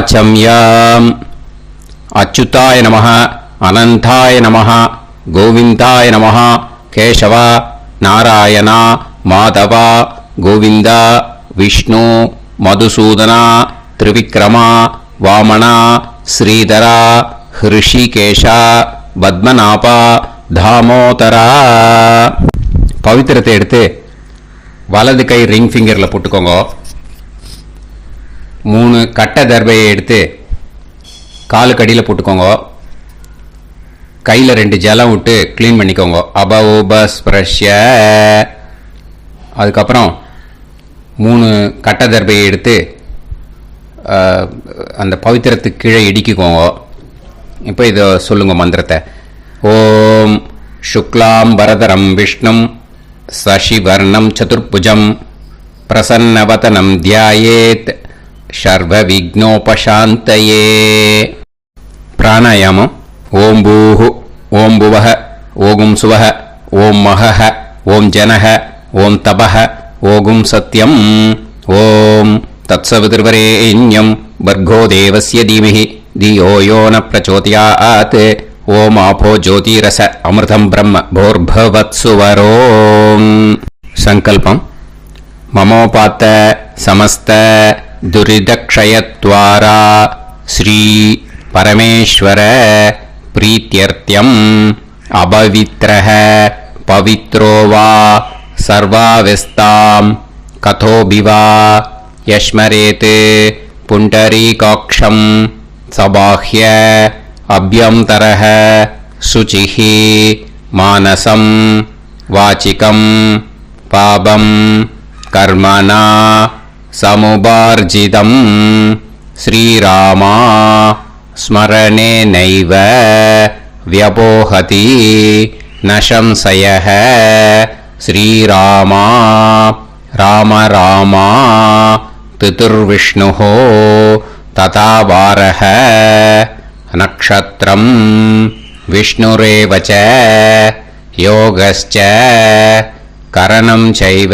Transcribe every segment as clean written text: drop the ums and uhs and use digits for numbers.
वाचम्याम् अच्युताय नमः अनंताय नमः गोविंदाय नमः केशव नारायण माधव गोविंद विष्णु मधुसूदन त्रिविक्रम वामन श्रीधर ऋषिकेश पद्मनाभ दामोदर पवित्रத்தை எடுத்து வலது கை ரிங் ஃபிங்கர்ல போட்டுக்கோங்க. 3 கட்ட தர்பையை எடுத்து காலுக்கு அடியில் போட்டுக்கோங்க. கையில் 2 ஜலம் விட்டு க்ளீன் பண்ணிக்கோங்க. அபஓபஸ்பிரஷ்ய. அதுக்கப்புறம் 3 கட்ட தர்பையை எடுத்து அந்த பவித்திரத்துக்கு கீழே இடிக்கிக்கோங்க. இப்போ இதை சொல்லுங்க மந்திரத்தை. ஓம் சுக்லாம் வரதரம் விஷ்ணும் சசிவர்ணம் சதுர்புஜம் பிரசன்னவதனம் தியாயேத் சர்வ விக்னோபசாந்தயே. பிராணாயாமம். ஓம் பூஹு ஓம் புவஹ ஓகும் சுவஹ ஓம் மஹஹ ஓம் ஜனஹ ஓம் தபஹ ஓகும் சத்யம் ஓம் தத்சவிதுர்வரேண்யம் பர்கோ தேவஸ்ய தீமஹி தியோ யோ ந பிரச்சோதயாத் ஓம் ஆபோ ஜோதிரச அமிர்தம் பிரம்ம போர்பவத்சுவரோம். சங்கல்பம். மமோபாத்த சமஸ்த துரிதக்ஷயத்வாரா ஸ்ரீ பரமேஸ்வர பிரீத்யர்த்தியம் அபவித்ரஹ பவித்ரோ வா சர்வாவஸ்தாம் கதோபிவா யஸ்மரேத் புண்டரீகாக்ஷம் சபாஹ்ய அப்யந்தரஹ சுசிஹ மானசம் வாசிகம் பாபம் கர்மணா சமுபார்ஜிதம் ஸ்ரீராமா ஸ்மரணேனைவ வ்யபோஹதி ந சம்சயः ஸ்ரீராமா ராம ராமா பிதுர்விஷ்ணுः ததா வாரஹ நக்ஷத்ரம் விஷ்ணுரேவ ச யோகஸ்ச கரணம் சைவ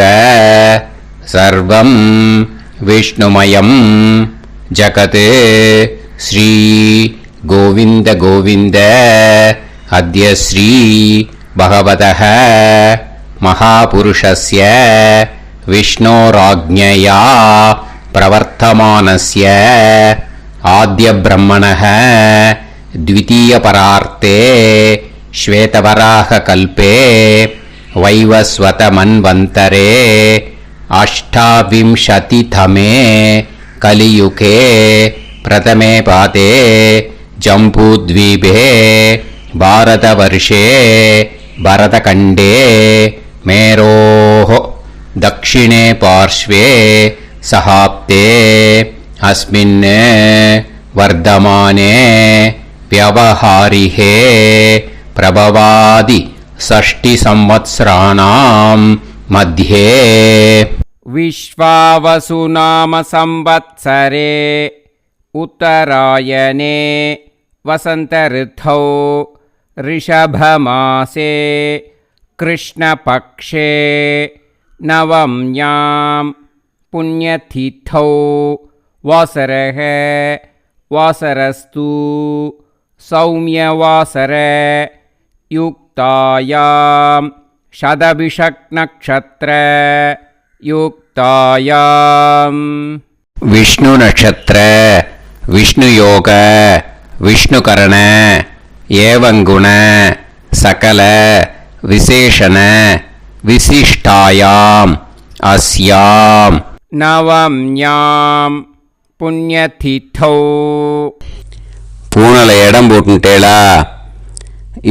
சர்வம் விஷ்ணுமயம் ஜகத் ஸ்ரீ கோவிந்த கோவிந்த அத்ய ஸ்ரீ பகவதः மகாபுருஷஸ்ய விஷ்ணோராஜ்ஞயா பிரவர்த்தமானஸ்ய ஆத்ய பிரம்மணः த்விதீய பரார்த்தே ஸ்வேதவராக கல்பே வைவஸ்வத மன்வந்தரே அஷ்டாவிம்சதிதமே கலியுகே பிரதமே பாதே ஜம்பூத்வீபே பாரதவர்ஷே பரதகண்டே மேரோः दक्षिणे पार्श्वे सहाप्ते अस्मिन् वर्धमाने व्यवहारिहे प्रभवादि 6 संवत्सराणां मध्ये विश्वावसु नाम संवत्सरे उत्तरायणे वसंत ऋतौ ऋषभमासे कृष्णपक्षे नवम्यां पुण्यतिथौ वासरः वासरस्तु सौम्यवासर युक्तायां शतभिषक् नक्षत्र युक्तायां विष्णु नक्षत्र विष्णु योग विष्णुकरण एवं गुण सकल विशेषण विशिष्टायाम अस्याम नवम्यां पुण्यतिथौ. பூனல இடம் போட்டுட்டேளா?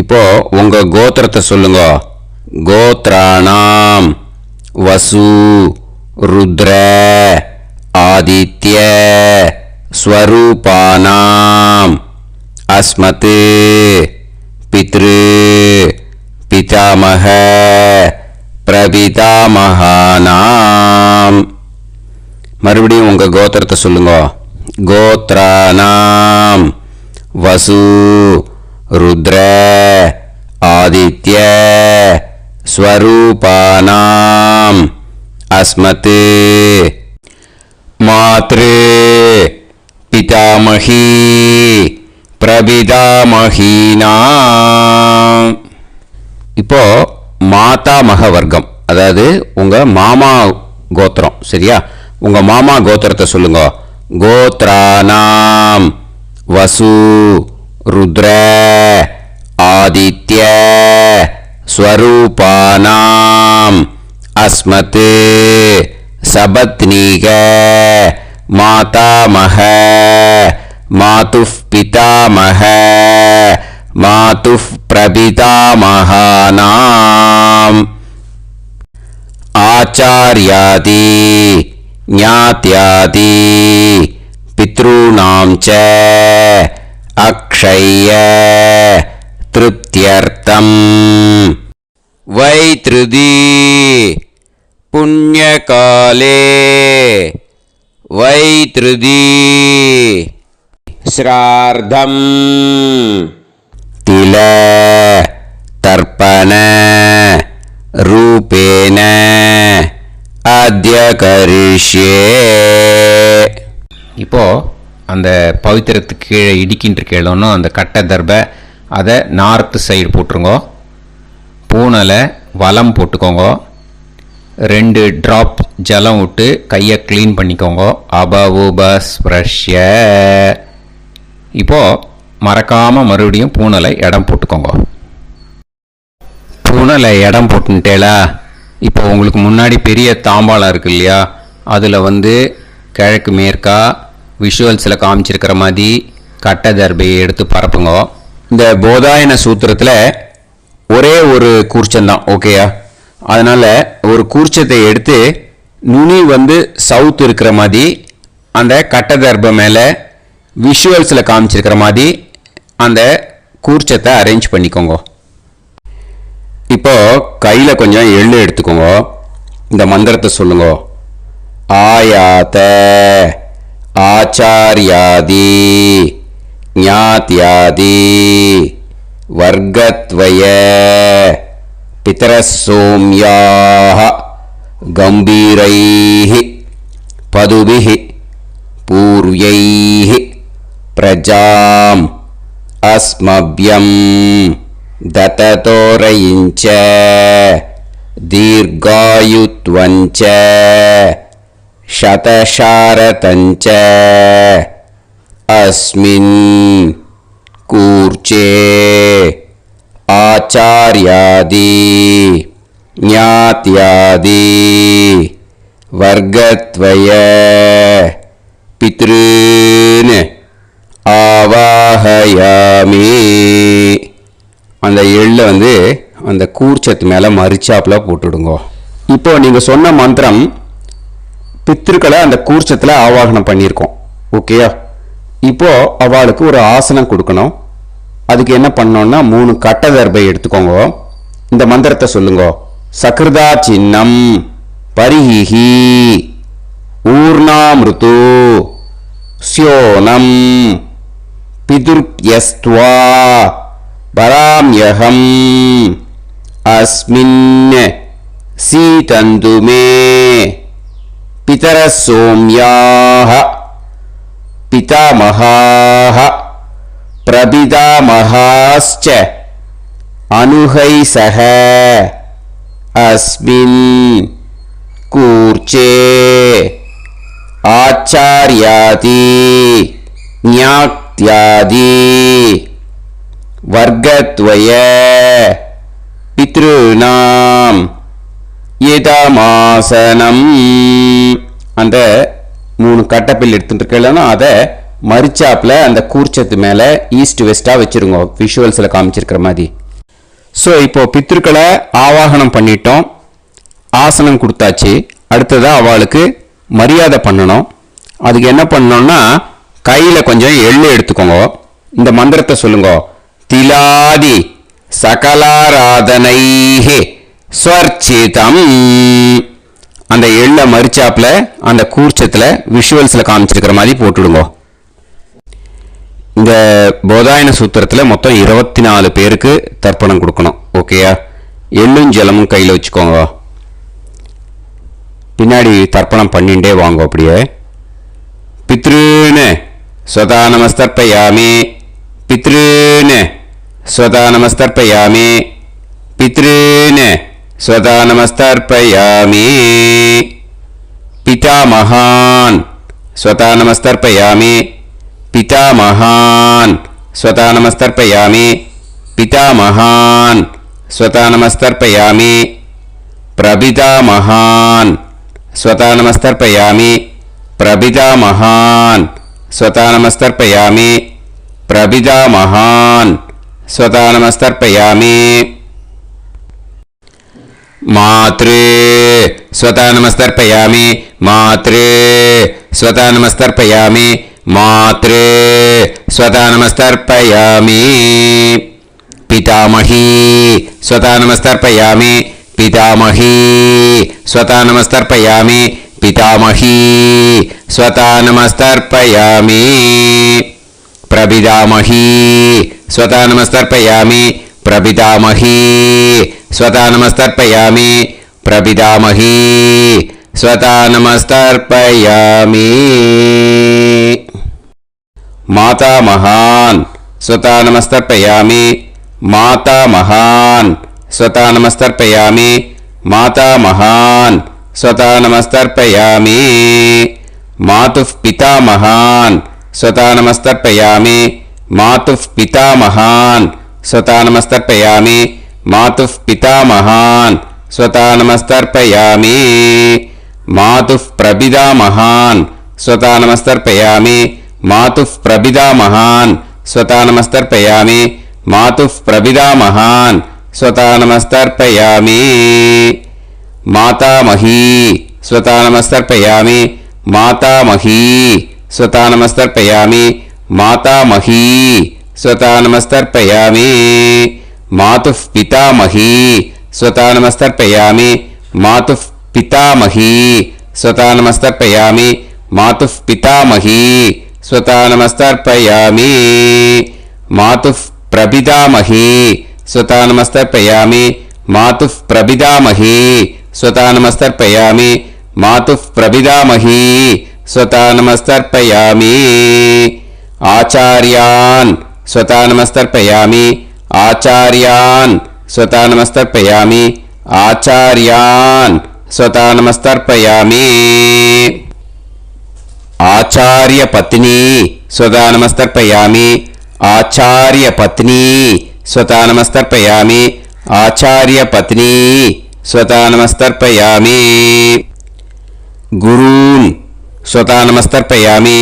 இப்போ உங்க கோத்திரத்தை சொல்லுங்க. கோத்ராணாம் வசு ருத்ர ஆதித்ய ஸ்வரூபானாம் அஸ்மத் பித்ரு பிதாமக பிரபிதாமகானாம். மறுபடியும் உங்க கோத்திரத்தை சொல்லுங்க. கோத்ராணாம் வசு ருத்ர ஆதித்ய பிதாமகி பிரபிதாமகீனா. இப்போ மாதாமக வர்க்கம், அதாவது உங்க மாமா கோத்திரம். சரியா? உங்க மாமா கோத்திரத்தை சொல்லுங்க. கோத்ரானாம் வசு ருத்ர ஆதித்ய ஸ்வரூபானாம் அஸ்மத் சபத்னீக மாதாமக மாதுஃப் பிதாமக மாதுஃப் பிரபிதாமகானாம் ஆச்சார்யாதி ஞாத்யாதி பித்ருணாம் ச அக்ஷய திருப்தியர்த்தம் வைத்ருதி புண்ணியகாலே வைத்ருதி ஸ்ரார்த்தம் தில தர்ப்பண ரூபேன அத்ய கரிஷ்யே. இப்போ அந்த பவித்திரத்துக்கு கீழே இடிக்கின்ற கீழோன்னு அந்த கட்டை தர்பை அதை நார்த்து சைடு போட்டுருங்க. பூனலை வலம் போட்டுக்கோங்க. 2 ட்ராப் ஜலம் விட்டு கையை க்ளீன் பண்ணிக்கோங்க. அபவுபஸ்ப்ரஷ்ய. இப்போது மறக்காமல் மறுபடியும் பூனலை இடம் போட்டுக்கோங்க. பூனலை இடம் போட்டுட்டேலா, இப்போ உங்களுக்கு முன்னாடி பெரிய தாம்பாளம் இருக்கு இல்லையா, அதில் கிழக்கு மேற்கா விஷுவல்ஸில் காமிச்சிருக்கிற மாதிரி கட்டை தர்பையை எடுத்து பரப்புங்க. இந்த போதாயன சூத்திரத்தில் ஒரே ஒரு கூர்ச்சந்தான், ஓகேயா? அதனால் ஒரு கூர்ச்சத்தை எடுத்து நுனி சவுத் இருக்கிற மாதிரி அந்த கட்டை தர்பை மேலே விஷுவல்ஸில் காமிச்சிருக்கிற மாதிரி அந்த கூர்ச்சத்தை அரேஞ்ச் பண்ணிக்கோங்க. இப்போ கையில் கொஞ்சம் எள்ளு எடுத்துக்கோங்க. இந்த மந்திரத்தை சொல்லுங்க. ஆயாத ஆச்சாரியாதி ஞாத்யாதி வர்க்கத்வய பிதரசோம்யாஹ கம்பீரைஹி பதுபிஹி பூர்வைஹி பிரஜாம் அஸ்மப்யம் தததோரயிஞ்ச தீர்காயுத்வஞ்ச சதசாரதஞ்ச அஸ்மின் கூர்ச்சே ஆச்சார்யாதி ஞாத்யாதி வர்க்கத்வய பித்ருன் ஆவாஹயாமி. அந்த எள்ளை அந்த கூர்ச்சத்து மேலே மரிச்சாப்பில் போட்டுடுங்க. இப்போ நீங்கள் சொன்ன மந்திரம் பித்ருக்களை அந்த கூர்ச்சத்தில் ஆவாகனம் பண்ணியிருக்கோம், ஓகேயா? இப்போ அவளுக்கு ஒரு ஆசனம் கொடுக்கணும். அதுக்கு என்ன பண்ணோம்னா 3 கட்டை தர்பை எடுத்துக்கோங்க. இந்த மந்திரத்தை சொல்லுங்க. சக்ருதா சின்னம் பரிஹி ஊர்ணாமிருத்து ஸ்யோனம் பிதுர்யஸ்த்வா பராம்யகம் அஸ்மின் சீதந்து மே பிதரசோம்யாஹ பிதாமகாஹ பிரபிதாமகாஸ்ச அனுஹைசஹ அஸ்மின் கூர்ச்சே ஆச்சார்யாதி ஞாத்யாதி வர்க்கத்வய பித்ருநாம் இதமாசனம். அந்த 3 கட்டப்பில் எடுத்துட்டு இருக்கலன்னா அதை மரிச்சாப்பில் அந்த கூர்ச்சத்து மேலே ஈஸ்ட் வெஸ்ட்டாக வச்சுருங்க, விஷுவல்ஸில் காமிச்சிருக்கிற மாதிரி. ஸோ இப்போது பித்ருக்களை ஆவாகனம் பண்ணிட்டோம், ஆசனம் கொடுத்தாச்சு. அடுத்ததாக அவளுக்கு மரியாதை பண்ணணும். அதுக்கு என்ன பண்ணணும்னா கையில் கொஞ்சம் எள்ளு எடுத்துக்கோங்க. இந்த மந்திரத்தை சொல்லுங்க. திலாதி சகலாராதனைஹே ஸ்வர்ச்சிதம். அந்த எள்ளை மரிச்சாப்பில் அந்த கூர்ச்சத்தில் விஷுவல்ஸில் காமிச்சிருக்கிற மாதிரி போட்டுடுங்க. இந்த போதாயன சூத்திரத்தில் மொத்தம் 24 பேருக்கு தர்ப்பணம் கொடுக்கணும், ஓகேயா? எள்ளும் ஜலமும் கையில் வச்சுக்கோங்க. பின்னாடி தர்ப்பணம் பண்ணிகிட்டே வாங்க. அப்படியே பித்ருன்னு स्वता नमस्तर्पयामि पितॄन् स्वता नमस्तर्पयामि पितॄन् स्वता नमस्तर्पयामि पितामहान् स्वता नमस्तर्पयामि पितामहान् स्वता नमस्तर्पयामि पितामहान् स्वता नमस्तर्पयामि प्रपितामहान् स्वता नमस्तर्पयामि प्रपितामहान् स्वता नमस्तर्पयामि प्रपितामहान् स्वता नमस्तर्पयामि मातृ स्वता नमस्तर्पयामि मातृ स्वता नमस्तर्पयामि मातृ स्वता नमस्तर्पयामि पितामही स्वता नमस्तर्पयामि पितामही स्वता नमस्तर्पयामि पितामही स्वता नमस्तर्पयामि प्रपितामही स्वता नमस्तर्पयामि प्रपितामही स्वता नमस्तर्पयामि प्रपितामही स्वता नमस्तर्पयामि मातामहान् स्वता नमस्तर्पयामि मातामहान् स्वता नमस्तर्पयामि मातामहान् स्वता नमस्तर्पयामि मातुः पितामहान् स्वता नमस्तर्पयामि मातुः पितामहान् स्वता नमस्तर्पयामि मातुः पितामहान् स्वता नमस्तर्पयामि मातुः प्रपितामहान् स्वता नमस्तर्पयामि मातुः प्रपितामहान् स्वता नमस्तर्पयामि मातुः प्रपितामहान् स्वता नमस्तर्पयामि मातामही स्वता नमस्तर्पयामि मातामही स्वता नमस्तर्पयामि मातामही स्वता नमस्तर्पयामि मातुः पितामही स्वता नमस्तर्पयामि मातुः पितामही स्वता नमस्तर्पयामि मातुः पितामही स्वता नमस्तर्पयामि मातुः प्रपितामही स्वता नमस्तर्पयामि मातुः प्रपितामही स्वता नमस्तर्पयामि मातुः प्रपितामही स्वता नमस्तर्पयामि आचार्यान् स्वता नमस्तर्पयामि आचार्यान् स्वता नमस्तर्पयामि आचार्यान् स्वता नमस्तर्पयामि आचार्यपत्नी स्वता नमस्तर्पयामि आचार्यपत्नी स्वता नमस्तर्पयामि आचार्यपत्नी स्वता नमस्तर्पयामि गुरून् स्वता नमस्तर्पयामि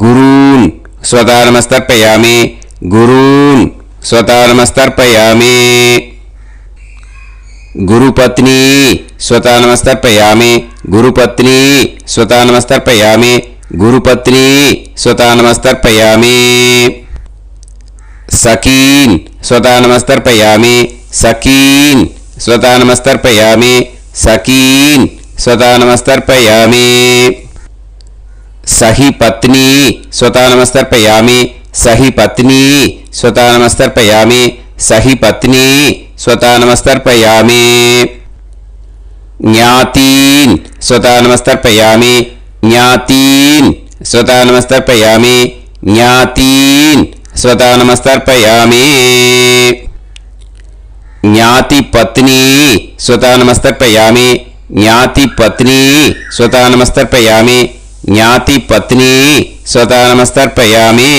गुरून् स्वता नमस्तर्पयामि गुरून् स्वता नमस्तर्पयामि गुरुपत्नी स्वता नमस्तर्पयामि गुरुपत्नी स्वता नमस्तर्पयामि गुरुपत्नी स्वता नमस्तर्पयामि सखीन् स्वता नमस्तर्पयामि सखीन् स्वता नमस्तर्पयामि सखीन् स्वता नमस्तर्पयामि सही पत्नी स्वता नमस्तर्पयामि सही पत्नी स्वता नमस्तर्पयामि सही पत्नी स्वता नमस्तर्पयामि ज्ञातीन् स्वता नमस्तर्पयामि ज्ञातीन् स्वता नमस्तर्पयामि ज्ञातीन् स्वता नमस्तर्पयामि ज्ञातिपत्नी स्वता नमस्तर्पयामि ज्ञातिपत्नी स्वता नमस्तर्पयामि ज्ञातिपत्नी स्वता नमस्तर्पयामि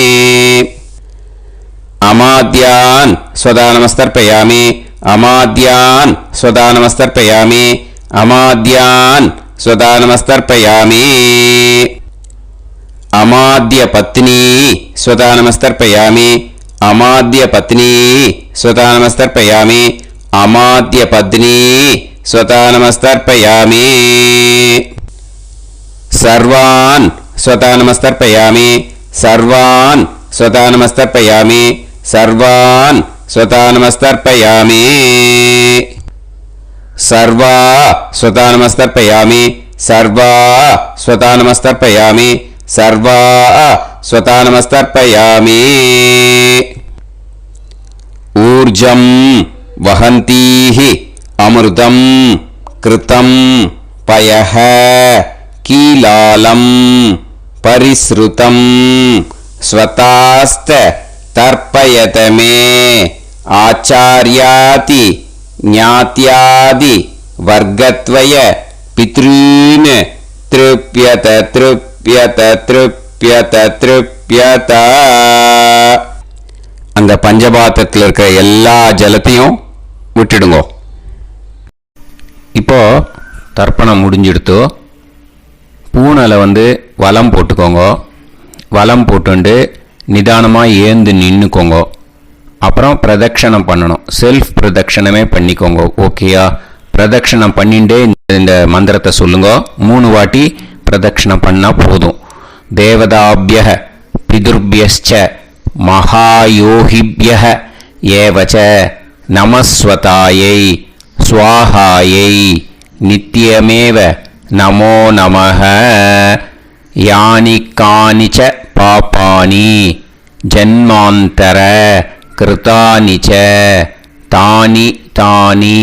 अमाद्यान् स्वता नमस्तर्पयामि अमाद्यान् स्वता नमस्तर्पयामि अमाद्यान् स्वता नमस्तर्पयामि अमाद्यपत्नी स्वता नमस्तर्पयामि अमाद्यपत्नी स्वता नमस्तर्पयामि अमाद्यपत्नी स्वता नमस्तर्पयामि सर्वान् स्वता नमस्तर्पयामि सर्वान् स्वता नमस्तर्पयामि सर्वान् स्वता नमस्तर्पयामि सर्वा स्वता नमस्तर्पयामि सर्वा स्वता नमस्तर्पयामि सर्वा स्वता नमस्तर्पयामि ऊर्जं वहन्तीः अमृतं कृतं पयः कीलालं परिसृतं ஸ்வதாஸ்த தர்ப்பயத மே ஆச்சார்யாதி ஞாத்யாதி வர்க்கத்வய பித்ரீன் த்ருப்யத த்ருப்யத த்ருப்யத த்ருப்யத. அந்த பஞ்சபாத்திரத்தில் இருக்கிற எல்லா ஜலத்தையும் விட்டுடுங்க. இப்போ தர்ப்பணம் முடிஞ்சிடுத்தோ பூனலை வலம் போட்டுக்கோங்க. வலம் போட்டுண்டு நிதானமாக ஏந்து நின்றுக்கோங்க. அப்புறம் பிரதட்சணம் பண்ணணும். செல்ஃப் பிரதட்சணமே பண்ணிக்கோங்க. ஓகேயா? பிரதட்சணம் பண்ணிண்டே இந்த மந்திரத்தை சொல்லுங்க. 3 வாட்டி பிரதட்சணம் பண்ணால் போதும். தேவதாபிய பிதுர்பியஸ்ச மகாயோகிபிய ஏவச்ச நமஸ்வதாயை ஸ்வாஹாயை நித்யமேவ நமோ நமஹ. யானி கானிச்ச பாபானி ஜன்மாந்தர கிருதானி ச தானி தானி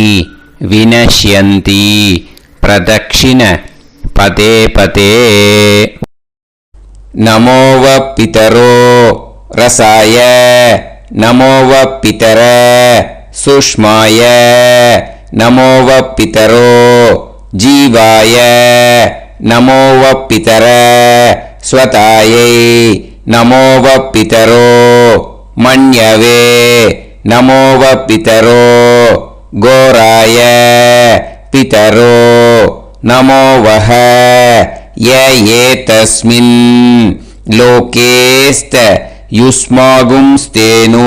வினஷ்யந்தி பிரதக்ஷிண பதே பதே. நமோவ பிதரோ ரசாய நமோவ பிதர சுஷ்மாய நமோவ பிதரோ ஜீவாய நமோவ பிதர ஸ்வதாயை நமோவ பிதரோ மன்யவே நமோவ பிதரோ கோராய பிதரோ நமோவஹ. ஏதஸ்மின் லோகேஸ்த யுஸ்மாகும்ஸ்தேனு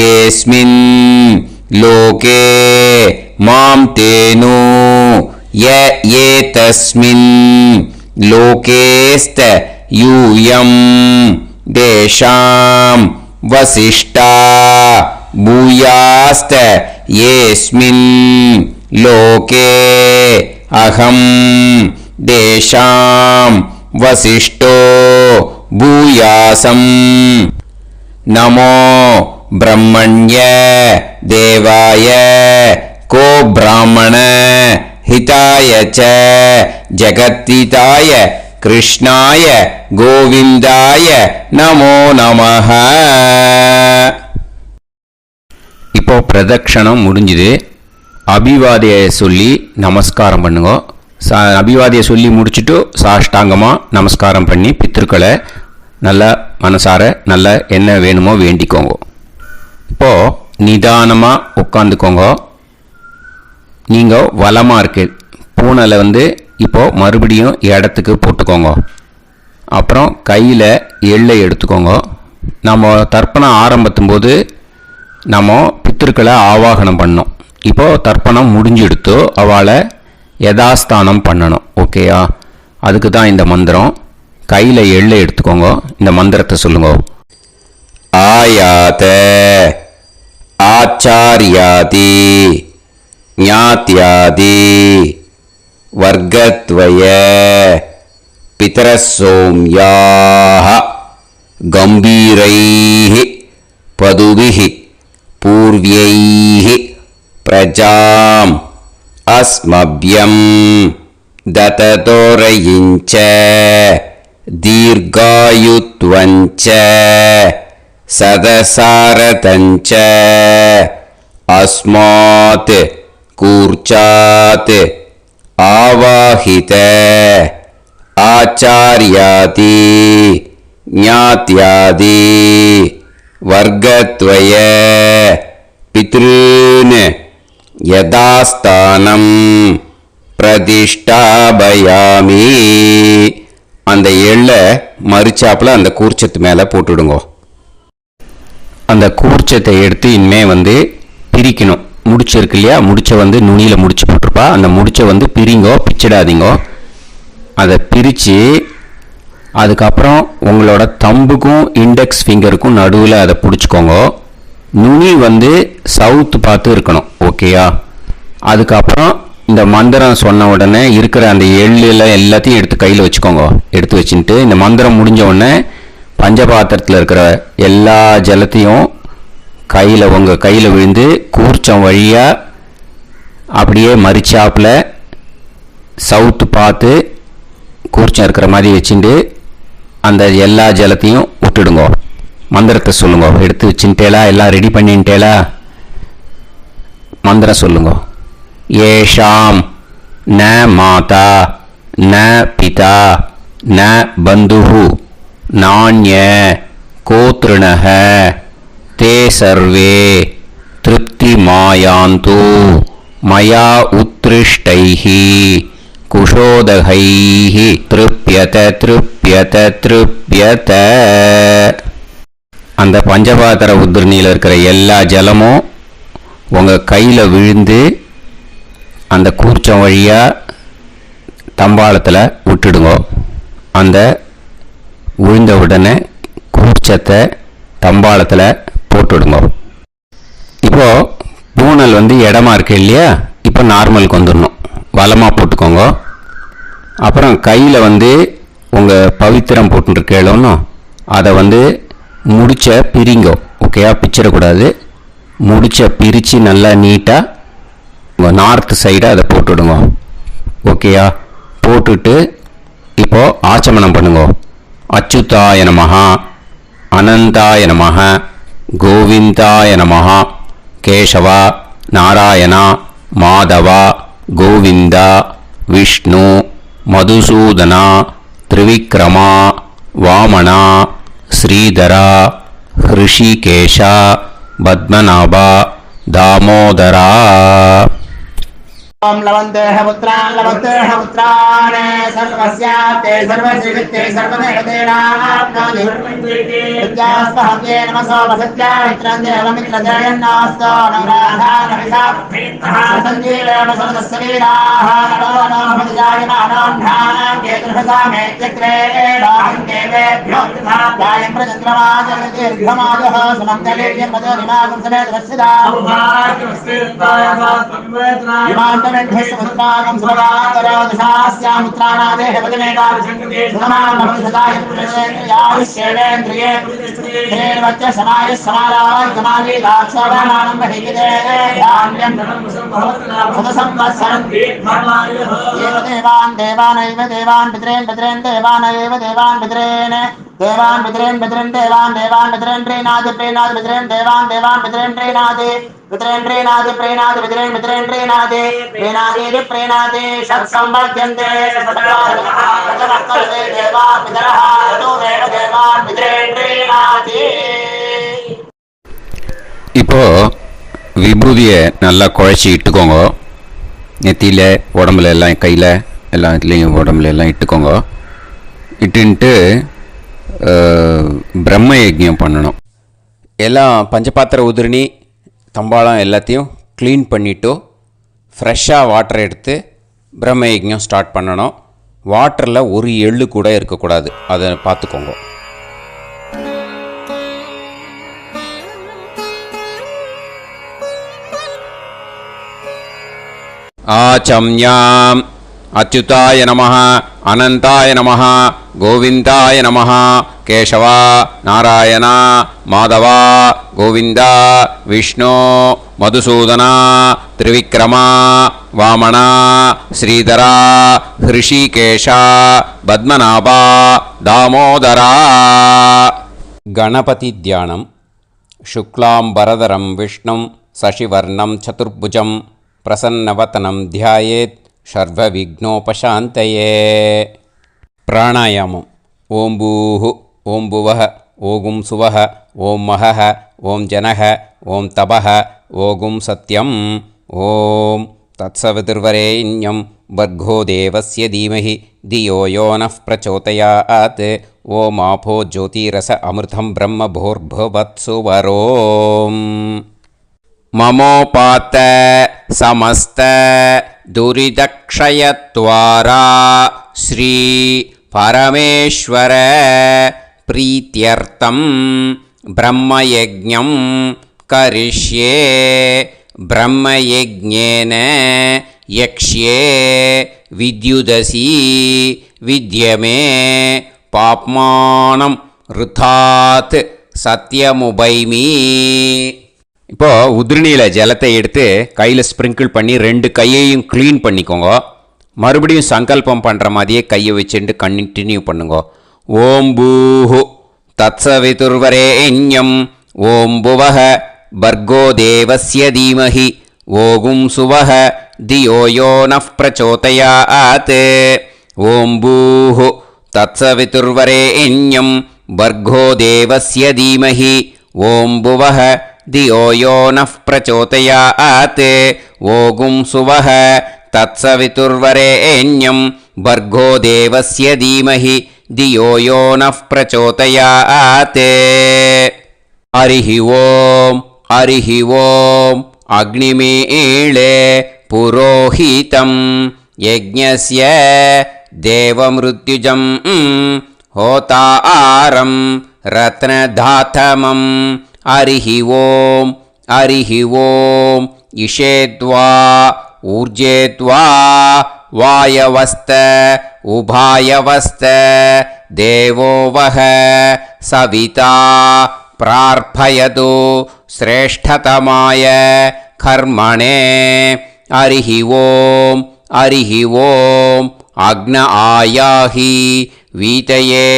ஏஸ்மின் லோகே மாம் தேனு. ஏதஸ்மின் லோகேஸ்த யூயம் தேஷாம் வசிஷ்டா பூயாஸ்த ஏஸ்மின் லோகே அகம் தேஷாம் வசிஷ்டோ பூயாசம். நமோ பிரம்மண்ய தேவாய கோ பிராமண ஹிதாய ச ஜகத்ஹிதாய கிருஷ்ணாய கோவிந்தாய நமோ நமஹ. இப்போ பிரதட்சணம் முடிஞ்சுது. அபிவாதியை சொல்லி நமஸ்காரம் பண்ணுங்க. அபிவாதியை சொல்லி முடிச்சுட்டு சாஷ்டாங்கமாக நமஸ்காரம் பண்ணி பித்திருக்களை நல்லா மனசார நல்லா என்ன வேணுமோ வேண்டிக்கோங்க. இப்போது நிதானமாக உட்காந்துக்கோங்க. நீங்கள் வலமாக இருக்கு பூனலை இப்போது மறுபடியும் இடத்துக்கு போட்டுக்கோங்க. அப்புறம் கையில் எள்ளை எடுத்துக்கோங்க. நம்ம தர்ப்பணம் ஆரம்பிக்கும் போது நம்ம பித்திருக்களை ஆவாகனம் பண்ணோம். இப்போது தர்ப்பணம் முடிஞ்செடுத்து அவளை யதாஸ்தானம் பண்ணணும். ஓகேயா? அதுக்கு தான் இந்த மந்திரம். கையில் எள்ளை எடுத்துக்கோங்க. இந்த மந்திரத்தை சொல்லுங்க. ஆயாத ஆச்சாரியாதி ஞாத்யாதி வர்க்கத்வய பிதரசோம்யாஹ கம்பீரைஹ பதுபிஹ பூர்வ்யைஹ பிரஜாம் அஸ்மப்யம் தததோரயிஞ்ச தீர்காயுத்வஞ்ச சதசாரதஞ்ச அஸ்மாத் கூர்ச்சாத் ஆவாஹித ஆச்சார்யாதி ஞாத்யாதி வர்க்கத்வய பித்ருன் யதாஸ்தானம் பிரதிஷ்டாபயாமி. அந்த எள்ளை மறுச்சாப்பில் அந்த கூர்ச்சத்து மேலே போட்டுடுங்க. அந்த கூர்ச்சத்தை எடுத்து இனிமே பிரிக்கணும். முடிச்சு இருக்கு இல்லையா? முடிச்சை நுனியில் முடிச்சு போட்டிருப்பா. அந்த முடிச்சை பிரிங்கோ, பிச்சிடாதீங்கோ. அதை பிரித்து அதுக்கப்புறம் உங்களோட தம்புக்கும் இண்டெக்ஸ் ஃபிங்கருக்கும் நடுவில் அதை பிடிச்சிக்கோங்க. நுனி சவுத்து பார்த்து இருக்கணும். ஓகேயா? அதுக்கப்புறம் இந்த மந்திரம் சொன்ன உடனே இருக்கிற அந்த எள்ளில் எல்லாத்தையும் எடுத்து கையில் வச்சுக்கோங்க. எடுத்து வச்சுட்டு இந்த மந்திரம் முடிஞ்ச உடனே பஞ்சபாத்திரத்தில் இருக்கிற எல்லா ஜலத்தையும் உங்கள் கையில் விழுந்து கூர்ச்சம் வழியாக அப்படியே மறிச்சாப்பில் சவுத்து பார்த்து கூர்ச்சம் இருக்கிற மாதிரி வச்சுட்டு அந்த எல்லா ஜலத்தையும் விட்டுடுங்கோ. மந்திரத்தை சொல்லுங்க. எடுத்து வச்சுட்டேலா? எல்லாம் ரெடி பண்ணிட்டேலா? மந்திரம் சொல்லுங்க. ஏஷாம் ந மாதா ந பிதா ந பந்துஹு நாண்ய கோத்ருணஹ தே சர்வே திருப்திமாயாந்து மயா உத்ருஷ்டைஹி குஷோதகைஹி திருப்யத திருப்யத திருப்யத. அந்த பஞ்சபாத்திர உத்ரணியில் இருக்கிற எல்லா ஜலமும் உங்கள் கையில் விழுந்து அந்த கூர்ச்சம் வழியாக தம்பாளத்தில் விட்டுடுங்க. அந்த விழுந்த உடனே கூர்ச்சத்தை தம்பாளத்தில் போட்டுடுங்க. இப்போது பூனல் இடமா இருக்கு இல்லையா? இப்போ நார்மலுக்கு வந்துடணும். வலமாக போட்டுக்கோங்க. அப்புறம் கையில் உங்கள் பவித்திரம் போட்டுருக்கேளோன்னு அதை முடிச்ச பிரிங்கோ. ஓகேயா? பிச்சிடக்கூடாது. முடிச்ச பிரித்து நல்லா நீட்டாக உங்கள் நார்த் சைடை அதை போட்டுவிடுங்க. ஓகேயா? போட்டுட்டு இப்போது ஆச்சமனம் பண்ணுங்க. அச்சுதாய நமஹ அனந்தாய நமஹ கோவிந்தாய நமஹ கேசவா நாராயணா மாதவா கோவிந்தா விஷ்ணு மதுசூதனா திரிவிக்ரமா வாமனா ஸ்ரீதரா ஹிருஷிகேஷா பத்மநாபா தாமோதரா. ओम लवन्तेह पुत्रान् सर्वस्याते सर्वश्रीवित्ते सर्वदेवतेनाप्नोति विद्यास्पहव्ये नमसो वसत्या मित्रन्देवमित्रजयन्नास्तो नवराधारविषाः सञ्जीवेन सर्वस्वीराः नमो नमः केतुर्हसामेत्यग्रे देवेभ्यो गायं प्रचन्द्रमाजगतिर्घमाजः सुमङ्गलेर्यं मदोनिमागं समेतरस्यदा ृष्टागं सुभगादशास्यामित्राणादेह पदमेकाभिषेवेन्द्रिये समाय समाराय कमाली दाक्षाणां देवान् देवानैव देवान् पितरेन् पितरेन् देवानैव देवान् पितरेन् देवान् पितरेन् पितरेन् देवान् देवान् पितरेन् प्रीणादि प्रीणादि पितरेन् देवान् देवान् पितरेन् प्रीणादि पितरेन् प्रीणादि प्रीणादि पितरेन् पितरेन् प्रीणादि प्रीणादि प्रीणादि षट्संवर्ध्यन्ते देवान् पितरः ततोदेव देवान् पितरेन् प्रीणादि. இப்போ விபூதியை நல்லா குழச்சி இட்டுக்கோங்க. நெத்தியில் உடம்புல எல்லாம் கையில் எல்லாம் இதுலேயும் உடம்புல எல்லாம் இட்டுக்கோங்க. இட்டுன்ட்டு பிரம்ம யஜ்ஞம் பண்ணணும். எல்லாம் பஞ்சபாத்திர உதிரணி தம்பாளம் எல்லாத்தையும் க்ளீன் பண்ணிவிட்டு ஃப்ரெஷ்ஷாக வாட்டர் எடுத்து பிரம்ம யஜ்ஞம் ஸ்டார்ட் பண்ணணும். வாட்டரில் ஒரு எள்ளு கூட இருக்கக்கூடாது. அதை பார்த்துக்கோங்க. ஆச்சம்யாம் அச்சுதாய நமஹ அனந்தாய நமஹ கோவிந்தாய நமஹ கேசவா நாராயணா மாதவா கோவிந்தா விஷ்ணு மதுசூதனா திரிவிக்ரமா வாமனா ஸ்ரீதரா ஹிருஷிகேஷா பத்மநாபா தாமோதரா. கணபதி தியானம். சுக்லாம்பரதரம் விஷ்ணும் சசிவர்ணம் சதுர்புஜம் பிரசன்னவதனம் தியாயேத் சர்வவிக்னோபசாந்தயே. பிராணாயாமம். ஓம் பூஹு ஓம் புவஹ ஓகும் சுவஹ ஓம் மஹஹ ஓம் ஜனஹ ஓம் தபஹ ஓகும் சத்யம். ஓம் தத்சவிதுர்வரேண்யம் வர்கோ தேவஸ்ய தீமஹி தியோ யோ நः பிரச்சோதயாத். ஓம் ஆபோ ஜோதிரஸ அமிர்தம் பிரம்ம பூர்புவத்சு வரோம். மமோபாத்த சமஸ்த துரிதக்ஷயத்வாரா ஸ்ரீ பரமேஸ்வர பிரீத்யர்த்தம் பிரம்மயஜ்ஞம் கரிஷ்யே. பிரம்மயஜ்ஞேன யக்ஷ்யே வித்யுதசி வித்யமே பாப்மானம் ருதாத் சத்யமுபைமி. இப்போது உதிரணியில் ஜலத்தை எடுத்து கையில் ஸ்ப்ரிங்கிள் பண்ணி 2 கையையும் க்ளீன் பண்ணிக்கோங்க. மறுபடியும் சங்கல்பம் பண்ணுற மாதிரியே கையை வச்சுட்டு கண்டினியூ பண்ணுங்க. ஓம் பூஹு தத்சவிதுர்வரேண்யம் ஓம் புவஹ பர்கோ தேவஸ்ய தீமஹி ஓகும் சுவஹ தியோ யோ நः பிரச்சோதயாத் ஓம் பூஹு தத்சவிதுர்வரேண்யம் பர்கோ தேவஸ்ய தீமஹி ஓம் புவஹ தியோ யோ நः பிரச்சோதயாத் ஓகும் சுவஹ தத்சவிதுர்வரேண்யம் பர்கோ தேவஸ்ய தீமஹி தியோ யோ நः பிரச்சோதயாத் ஹரிஹி ஓம் அக்னிமீளே புரோஹிதம் யஜ்ஞஸ்ய தேவமிருத்யுஜம் ஹோதாரம் ரத்னதாத்தமம் ஹரிஹி ஓம் இஷேத்வா ஊர்ஜேத்வா வாயவஸ்த உபாயவஸ்த தேவோ வஹ சவிதா பிரார்ப்பயது ஸ்ரேஷ்டதமாய கர்மணே ஹரிஹி ஓம் அக்ன ஆயாஹி வீதயே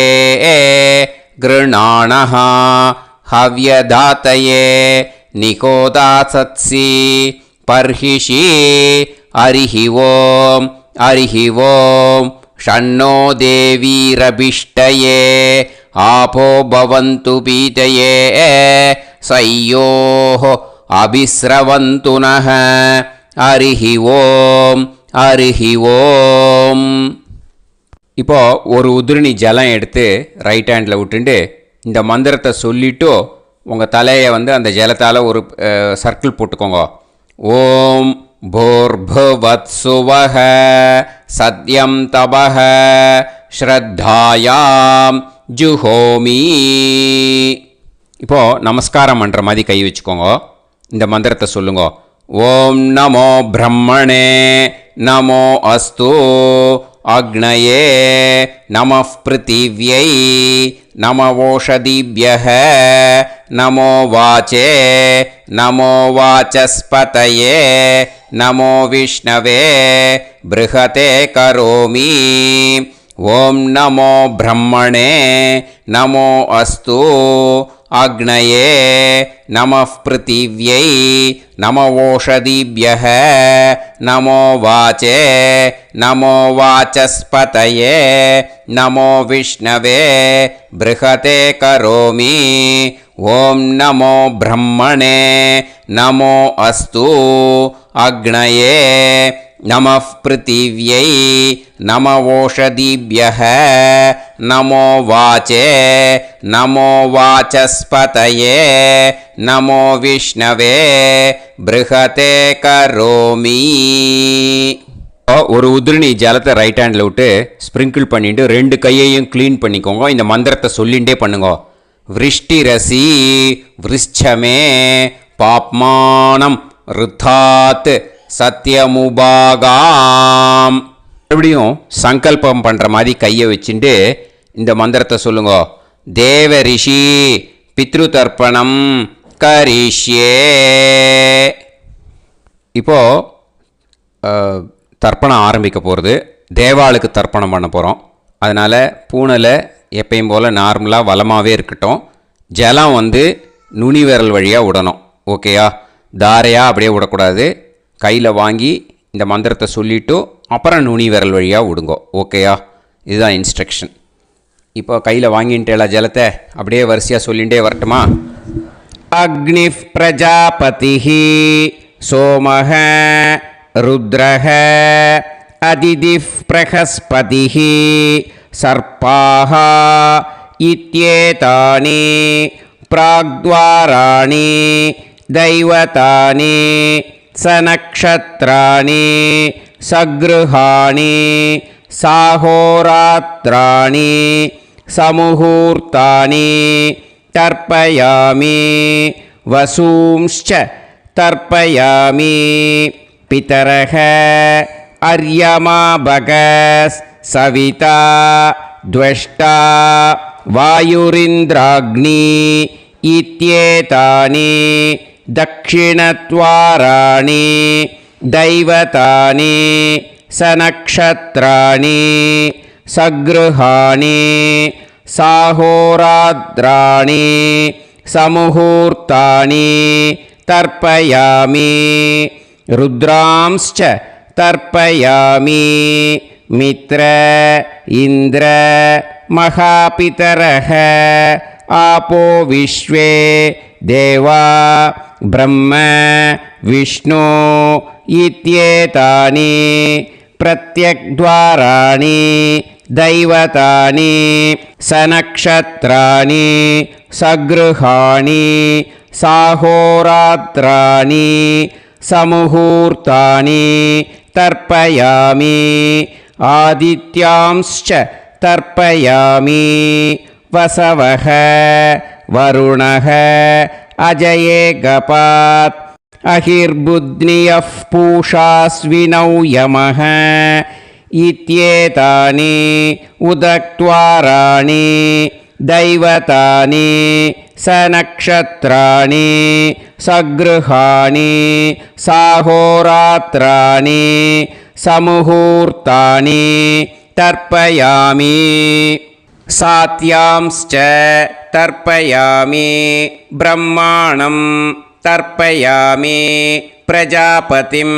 கிருணாணஹ ஹவ்யதாத்தயே நிகோதாசத்சி பர்ஹிஷி ஹரிஹி ஓம் ஷண்ணோ தேவீரபிஷ்டயே ஆபோ பவந்து பீதயே சய்யோஹ அபிஸ்ரவந்து நஹ ஹரிஹி ஓம். இப்போ ஒரு உதிரணி ஜலம் எடுத்து ரைட் ஹேண்டில் விட்டுண்டு இந்த மந்திரத்தை சொல்லிவிட்டு உங்கள் தலையை அந்த ஜலத்தால் ஒரு சர்க்கிள் போட்டுக்கோங்க. ஓம் பூர்புவத்சுவஹ சத்யம் தபஹ ஸ்ரத்தாயாம் ஜுஹோமி. இப்போது நமஸ்காரம் பண்ணுற மாதிரி கை வச்சுக்கோங்க. இந்த மந்திரத்தை சொல்லுங்க. ஓம் நமோ பிரம்மணே நமோ அஸ்து அக்னயே நமः பிருத்திவ்யை நமவோஷதிभ्यः நமோ வாச்சே நமோ வாசஸ்பதயே நமோ விஷ்ணவே ப்ருஹதே கரோமி. ஓம் நமோ பிரம்மணே நமோ அஸ்து அக்னயே நமः பிருத்திவ்யை நமவோஷதிभ्यः நமோ வாச்சே நமோ வாசஸ்பதயே நமோ விஷ்ணவே ப்ருஹதே கரோமி. ஓம் நமோ பிரம்மணே நமோ அஸ்து அக்னயே நமः பிருத்திவ்யை நமவோஷதிभ्यः நமோ வாச்சே நமோ வாசஸ்பதயே நமோ விஷ்ணவே ப்ருஹதே கரோமி. ஒரு உதிரணி ஜலத்தை ரைட் ஹேண்டில் விட்டு ஸ்ப்ரிங்கிள் பண்ணிட்டு ரெண்டு கையையும் க்ளீன் பண்ணிக்கோங்க. இந்த மந்திரத்தை சொல்லிகிட்டே பண்ணுங்க. விருஷ்டிரசி விருஷ்சமே பாப்மானம் ருத்தாத் சத்யமுபாகாம். மறுபடியும் சங்கல்பம் பண்ணுற மாதிரி கையை வச்சுட்டு இந்த மந்திரத்தை சொல்லுங்க. தேவ ரிஷி பித்ரு தர்ப்பணம் கரிஷ்யே. இப்போது தர்ப்பணம் ஆரம்பிக்க போகிறது. தேவாளுக்கு தர்ப்பணம் பண்ண போகிறோம். அதனால் பூனையில் எப்பயும் போல் நார்மலாக வளமாகவே இருக்கட்டும். ஜலம் நுனி விரல் வழியாக விடணும். ஓகேயா? தாரையாக அப்படியே விடக்கூடாது. கையில் வாங்கி இந்த மந்திரத்தை சொல்லிவிட்டு அப்புறம் நுனி விரல் வழியாக விடுங்கோ. ஓகேயா? இதுதான் இன்ஸ்ட்ரக்ஷன். இப்போ கையில் வாங்கிட்டேல ஜலத்தை அப்படியே வரிசையாக சொல்லிகிட்டே வரட்டுமா? அக்னி பிரஜாபதி சோமஹ ருத்ரஹ அதிதி பிரகஸ்பதி சர்ப்பாஹ இத்யேதானி பிராக்த்வாராணி தைவதானி சநக்ஷத்ராணி சக்ருஹாணி சாஹோராத்ராணி சமுஹூர்த்தானி தர்ப்பயாமி வசூம்ச்ச தர்ப்பயாமி பிதரஹ அர்யமா பகஸ் சவிதா த்வஷ்டா வாயுரிந்திராக்னி இத்யேதானி தக்ஷிணத்வாராணி தைவதானி சநக்ஷத்ராணி சக்ருஹாணி साहोरात्राणि समुहूर्तानि तर्पयामि रुद्रांश्च तर्पयामि मित्र इन्द्र महापितरः आपो विश्वे देवा ब्रह्म विष्णु इत्येतानि प्रत्यग्द्वाराणि दैवतानि सनक्षत्राणि सगृहाणि साहोरात्राणि समुहूर्तानि तर्पयामि आदित्यांश्च तर्पयामि वसवः वरुणः अजयेगपात् अहिर्बुध्नियः पूषास्विनौ यमः इत्येतानि उदक्त्वाराणि दैवतानि सनक्षत्राणि सगृहाणि साहोरात्राणि समुहूर्तानि तर्पयामि सात्यांश्च तर्पयामि ब्रह्माणं तर्पयामि प्रजापतिं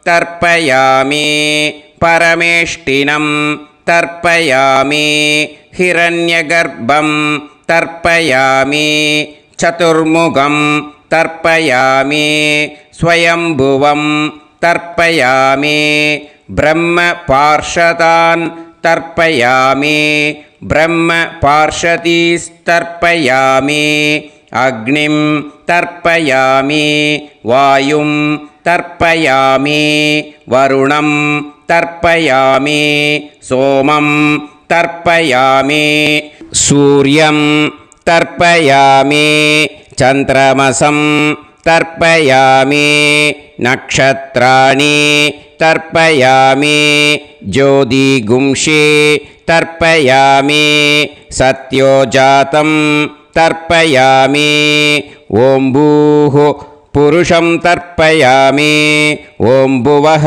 तर्पयामि परमेष्टिनं तर्पयामि हिरण्यगर्भं तर्पयामि चतुर्मुखं तर्पयामि स्वयंभुवं तर्पयामि ब्रह्मपार्षदान् तर्पयामि ब्रह्मपार्षदीस्तर्पयामि अग्निं तर्पयामि वायुं तर्पयामि वरुणं तर्पयामि सोमं तर्पयामि सूर्यं तर्पयामि चन्द्रमसं तर्पयामि नक्षत्राणि तर्पयामि ज्योतिगुंषि तर्पयामि सत्योजातं तर्पयामि ॐ भूः पुरुषं तर्पयामि ॐ भुवः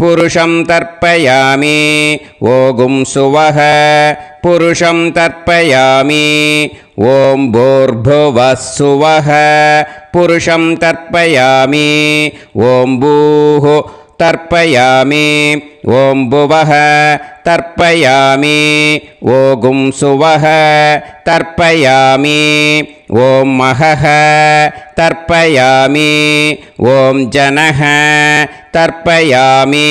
पुरुषं तर्पयामि ॐ सुवः पुरुषं तर्पयामि ॐ भूर्भुवः सुवः पुरुषं तर्पयामि ॐ भूः तर्पयामि ॐ भुवः तर्पयामि ॐ सुवः तर्पयामि ॐ महः तर्पयामि ॐ जनः तर्पयामि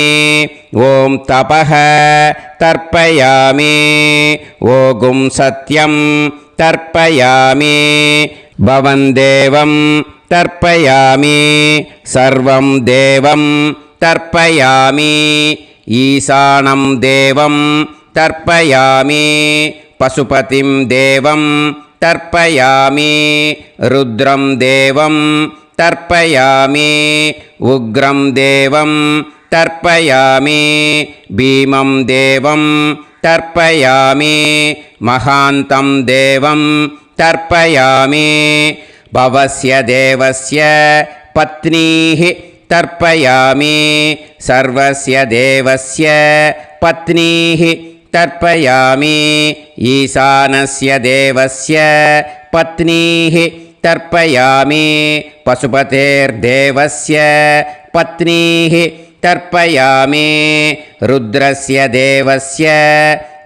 ॐ तपः तर्पयामि ॐ सत्यं तर्पयामि भवन् देवं तर्पयामि सर्वं देवं तर्पयामि ईशानं देवं तर्पयामि पशुपतिं देवं तर्पयामि रुद्रं देवं तर्पयामि उग्रं देवं तर्पयामि भीमं देवं तर्पयामि महान्तं देवं तर्पयामि भवस्य देवस्य पत्नीः तर्पयामि सर्वस्य देवस्य पत्नीः तर्पयामि ईशानस्य देवस्य पत्नीः तर्पयामि पशुपतेर्देवस्य पत्नीः तर्पयामि रुद्रस्य देवस्य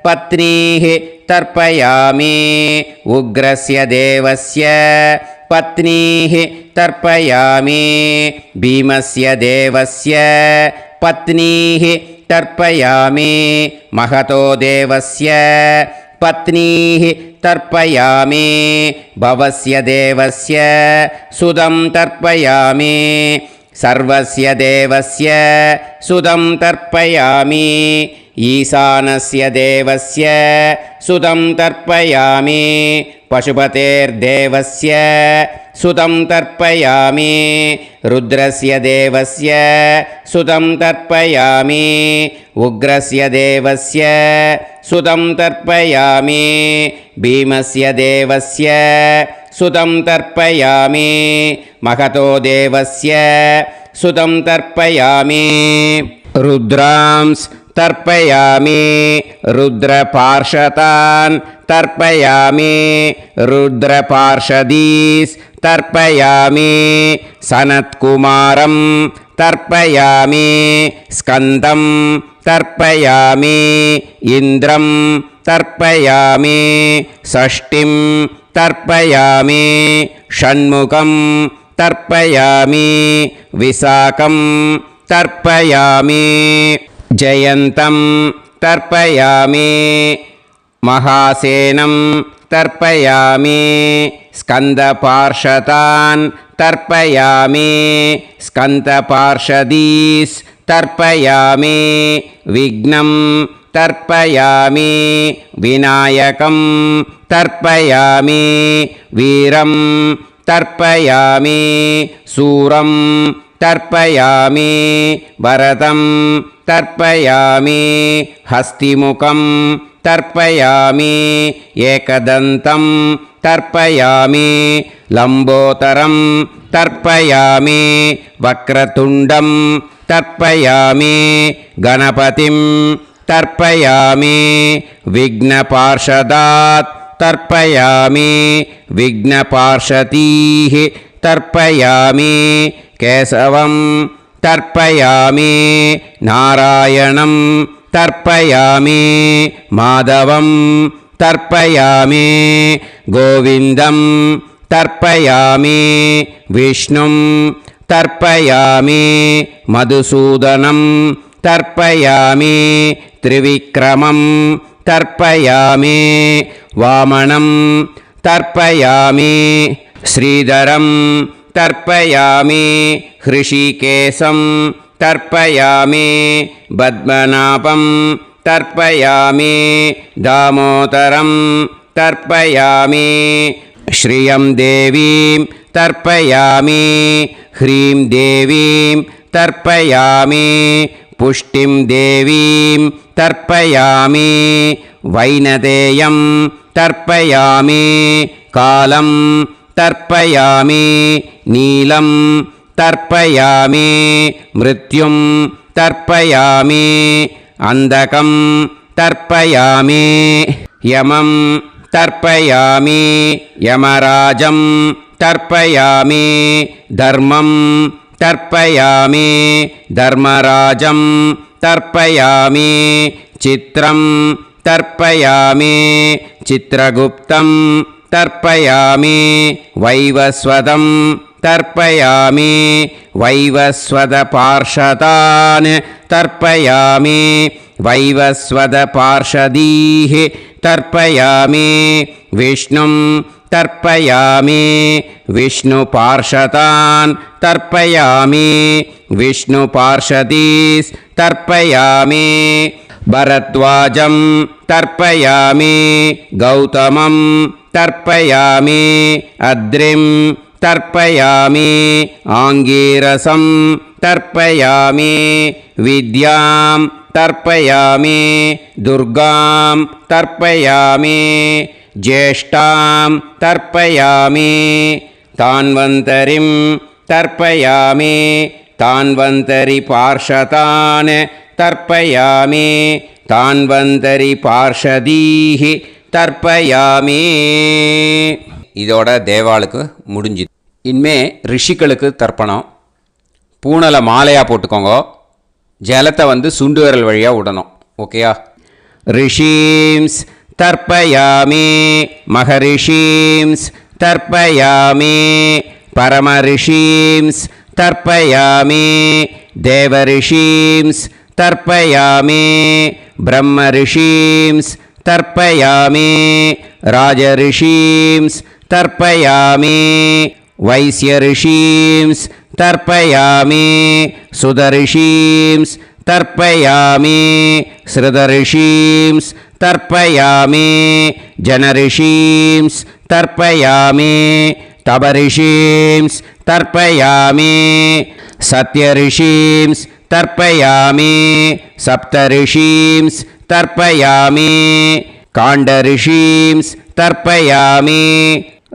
पत्नीः तर्पयामि उग्रस्य देवस्य पत्नीः तर्पयामि भीमस्य देवस्य पत्नीः तर्पयामि महतो देवस्य पत्नीः तर्पयामि भवस्य देवस्य सुतं तर्पयामि सर्वस्य देवस्य सुतं तर्पयामि ईशानस्य देवस्य सुतं तर्पयामि पशुपतेर्देवस्य सुतं तर्पयामि रुद्रस्य देवस्य सुतं तर्पयामि उग्रस्य देवस्य सुतं तर्पयामि भीमस्य देवस्य सुतं तर्पयामि महतो देवस्य सुतं तर्पयामि रुद्रांस् तर्पयामि रुद्रपार्षदान् तर्पयामि रुद्रपार्षदीस् तर्पयामि सनत्कुमारं तर्पयामि स्कन्दं तर्पयामि इन्द्रं तर्पयामि षष्टिं तर्पयामि षण्मुखं तर्पयामि विशाखं तर्पयामि जयन्तं तर्पयामि महासेनं तर्पयामि स्कन्दपार्षदान् तर्पयामि स्कन्दपार्षदीस् तर्पयामि विघ्नं तर्पयामि विनायकं तर्पयामि वीरं तर्पयामि सूरं तर्पयामि वरदं तर्पयामि हस्तिमुखं तर्पयामि एकदन्तं तर्पयामि लम्बोदरं तर्पयामि वक्रतुण्डं तर्पयामि गणपतिं तर्पयामि विघ्नपार्षदात् तर्पयामि विघ्नपार्षदीः तर्पयामि केशवं तर्पयामि नारायणं तर्पयामि माधवं तर्पयामि गोविन्दं तर्पयामि विष्णुं तर्पयामि मधुसूदनं तर्पयामि त्रिविक्रमं तर्पयामि वामनं तर्पयामि श्रीधरं तर्पयामि हृषिकेशं तर्पयामि पद्मनाभं तर्पयामि दामोदरं तर्पयामि श्रियं देवीं तर्पयामि ह्रीं देवीं तर्पयामि पुष्टिं देवीं तर्पयामि वैनतेयं तर्पयामि कालं तर्पयामि नीलं तर्पयामि मृत्युं तर्पयामि अन्धकं तर्पयामि यमं तर्पयामि यमराजं तर्पयामि धर्मं तर्पयामि धर्मराजं तर्पयामि चित्रं तर्पयामि चित्रगुप्तं तर्पयामि वैवस्वतं तर्पयामि वैवस्वतपार्षदान् तर्पयामि वैवस्वतपार्षदीः तर्पयामि विष्णुं तर्पयामि विष्णुपार्षदान् तर्पयामि विष्णुपार्षदीस् तर्पयामि भरद्वाजं तर्पयामि गौतमं तर्पयामि अद्रिं तर्पयामि आङ्गीरसं तर्पयामि विद्यां तर्पयामि दुर्गां तर्पयामि ज्येष्ठां तर्पयामि तान्वन्तरिं तर्पयामि तान्वन्तरिपार्षदान् तर्पयामि तान्वन्तरिपार्षदीः தர்ப்பயாமி. இதோட தேவாளுக்கு முடிஞ்சுது. இனிமே ரிஷிகளுக்கு தர்ப்பணம். பூனலை மாலையாக போட்டுக்கோங்க. ஜலத்தை சுண்டு விரல் வழியாக விடணும். ஓகேயா? ரிஷீம்ஸ் தர்ப்பயாமி, மகரிஷீம்ஸ் தர்ப்பயாமி, பரமரிஷீம்ஸ் தர்ப்பயாமி, தேவரிஷீம்ஸ் தர்ப்பயாமி, பிரம்மரிஷீம்ஸ் तर्पयामि, राजऋषींस् तर्पयामि, वैश्यऋषींस् तर्पयामि, सुदऋषींस् तर्पयामि, श्रुतऋषींस् तर्पयामि, जनऋषींस् तर्पयामि, तपऋषींस् तर्पयामि, सत्यऋषींस् तर्पयामि, सप्तऋषींस् तर्पयामि, काण्डऋषींस् तर्पयामि,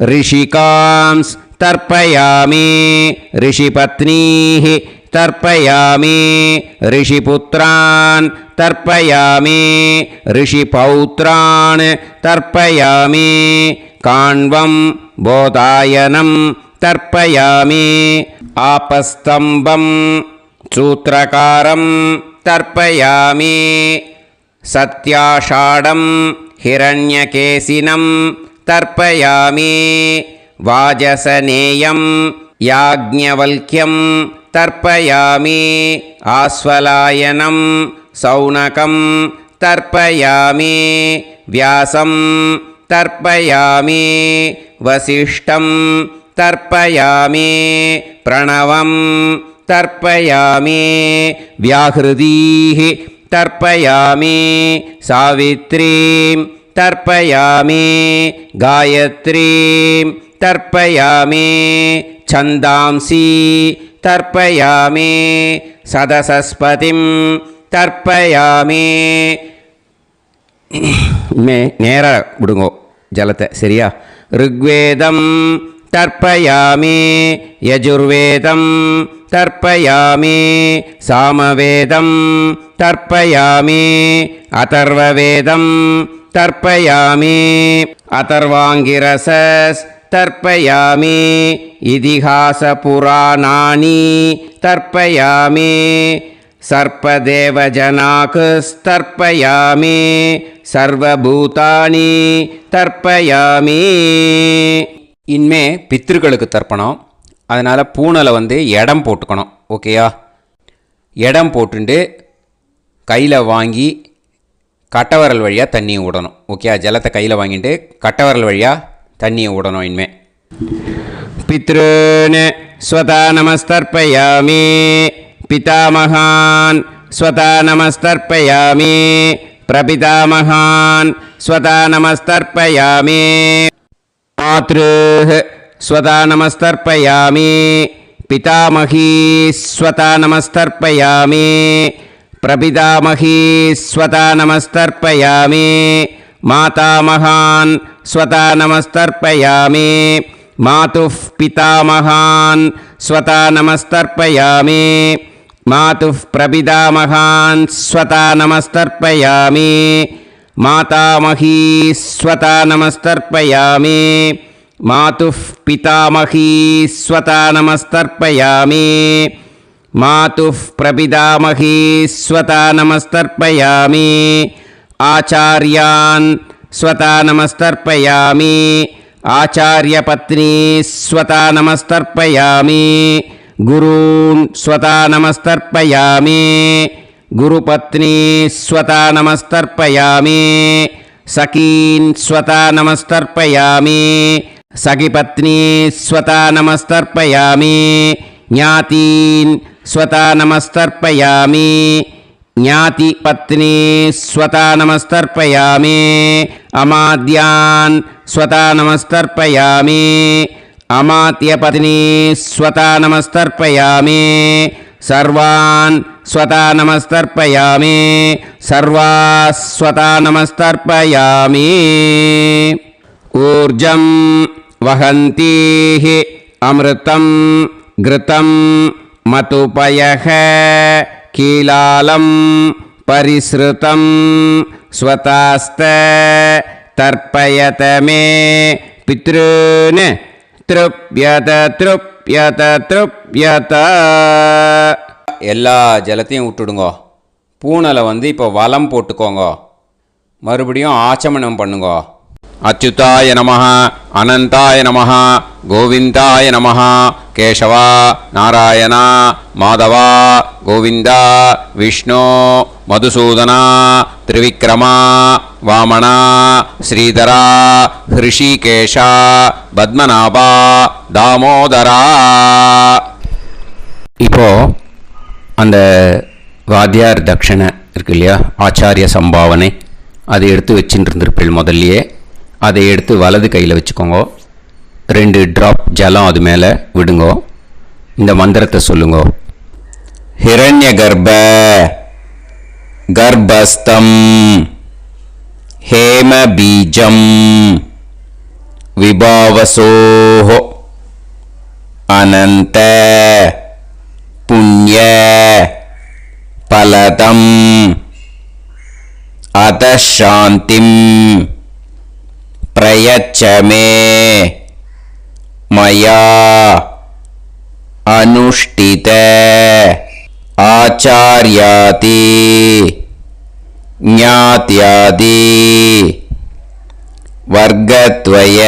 ऋषिकांस् तर्पयामि, ऋषिपत्नीः तर्पयामि ऋषिपुत्रान् तर्पयामि ऋषिपौत्रान् तर्पयामि काण्वं बोधायनं तर्पयामि आपस्तम्भं सूत्रकारं तर्पयामि सत्याषाढं हिरण्यकेशिनं तर्पयामि वाजसनेयं याज्ञवल्क्यं तर्पयामि आस्वलायनं सौनकं तर्पयामि व्यासं तर्पयामि वसिष्ठं तर्पयामि प्रणवं तर्पयामि व्याहृतीः तर्पयामि सावित्रीं तर्पयामि गायत्रीं तर्पयामि छन्दांसि तर्पयामि सदसस्पतिं तर्पयामि நேர விடுங்கோ ஜலத்தை சரியா ऋग्वेदं तर्पयामि यजुर्वेदं तर्पयामि सामवेदं तर्पयामि अथर्ववेदं तर्पयामि अथर्वाङ्गिरसस् तर्पयामि इतिहासपुराणानि तर्पयामि सर्पदेवजनाकस्तर्पयामि सर्वभूतानि तर्पयामि இனிமே பித்திருக்களுக்கு தர்ப்பணம். அதனால் பூனலை வந்து இடம் போட்டுக்கணும். ஓகேயா? இடம் போட்டுண்டு கையில் வாங்கி கட்டவரல் வழியாக தண்ணியை விடணும். ஓகேயா? ஜலத்தை கையில் வாங்கிட்டு கட்டவரல் வழியாக தண்ணியை விடணும். இனிமே पितॄन् स्वता नमस्तर्पयामि पितामहान् स्वता नमस्तर्पयामि प्रपितामहान् स्वता नमस्तर्पयामि मातृः स्वता नमस्तर्पयामि पितामही स्वता नमस्तर्पयामि प्रपितामही स्वता नमस्तर्पयामि मातामहान् स्वता नमस्तर्पयामि मातुः पितामहान् स्वता नमस्तर्पयामि मातुः प्रपितामहान् स्वता नमस्तर्पयामि मातामही स्वता नमस्तर्पयामि मातुः पितामही स्वता नमस्तर्पयामि मातुः प्रपितामही स्वता नमस्तर्पयामि आचार्यान् स्वता नमस्तर्पयामि आचार्यपत्नी स्वता नमस्तर्पयामि गुरून् स्वता नमस्तर्पयामि गुरुपत्नी स्वता नमस्तर्पयामि सखीन् स्वता नमस्तर्पयामि सखिपत्नी स्वता नमस्तर्पयामि ज्ञातीन् स्वता नमस्तर्पयामि ज्ञातिपत्नी स्वता नमस्तर्पयामि अमाद्यान् स्वता नमस्तर्पयामि अमात्यपत्नी स्वता नमस्तर्पयामि सर्वान् स्वता नमस्तर्पयामि सर्वाः स्वता नमस्तर्पयामि ऊर्जं वहन्तीः अमृतं घृतं मतुपयः कीलालं परिसृतं स्वतास्त तर्पयत मे पितॄन् तृप्यत तृप्यत तृप्यत எல்லா ஜலத்தையும் விட்டுடுங்கோ. பூனலை வந்து இப்போ வலம் போட்டுக்கோங்க. மறுபடியும் ஆச்சமனம் பண்ணுங்கோ. அச்சுதாய நமஹ, அனந்தாய நமஹ, கோவிந்தாய நமஹ, கேசவா, நாராயணா, மாதவா, கோவிந்தா, விஷ்ணு, மதுசூதனா, திரிவிக்ரமா, வாமனா, ஸ்ரீதரா, ஹிருஷிகேஷா, பத்மநாபா, தாமோதரா. இப்போ அந்த வாத்தியார் தட்சணை இருக்கு இல்லையா, ஆச்சாரிய சம்பாவனை, அதை எடுத்து வச்சுட்டு இருந்திருப்பீள் முதல்லையே. அதை எடுத்து வலது கையில் வச்சுக்கோங்க. 2 ட்ராப் ஜலம் அது மேலே விடுங்கோ. இந்த மந்திரத்தை சொல்லுங்கோ. ஹிரண்ய கர்ப்ப கர்ப்பஸ்தம் ஹேம பீஜம் விபாவசோஹோ அனந்த புண்ணிய புண்ணிய பலதம் அதசாந்திம் பிரயச்சமே மயா அனுஷ்டித ஆச்சார்யாதி ஞாத்யாதி வர்க்கத்வய